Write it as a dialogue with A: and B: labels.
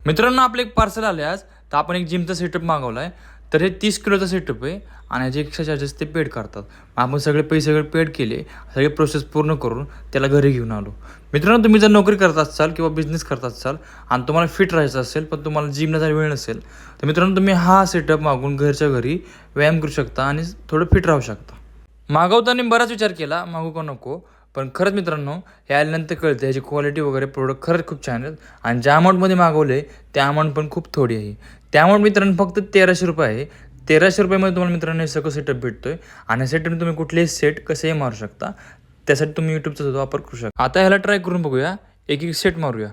A: मित्रांनो, आपलं एक पार्सल आले आज. तर आपण एक जिमचा सेटअप मागवला आहे. तर हे 30 किलोचा सेटअप आहे आणि ह्याचे एक्स्ट्रा चार्जेस ते पेड करतात. आपण सगळे पैसे सगळे पेड केले, सगळे प्रोसेस पूर्ण करून त्याला घरी घेऊन आलो. मित्रांनो, तुम्ही जर नोकरी करत असाल किंवा बिझनेस करत असाल आणि तुम्हाला फिट राहायचं असेल पण तुम्हाला जिमला जायला वेळ नसेल, तर मित्रांनो तुम्ही हा सेटअप मागून घरच्या घरी व्यायाम करू शकता आणि थोडं फिट राहू शकता. मागवताना बराच विचार केला मागू का नको, पण खरंच मित्रांनो हे आल्यानंतर कळतं ह्याची क्वालिटी वगैरे प्रोडक्ट खरंच खूप छान आहेत. आणि ज्या अमाऊंटमध्ये मागवले त्या अमाऊंट पण खूप थोडी आहे. त्या अमाऊंट मित्रांनो फक्त 1300 रुपये आहे. 1300 रुपयामध्ये तुम्हाला मित्रांनो हे सगळं सेटअप भेटतोय आणि सेटअप तुम्ही कुठलेही सेट कसेही मारू शकता. त्यासाठी तुम्ही यूट्यूबचा सुद्धा वापर करू शकता. आता ह्याला ट्राय करून बघूया, एक एक सेट मारूया.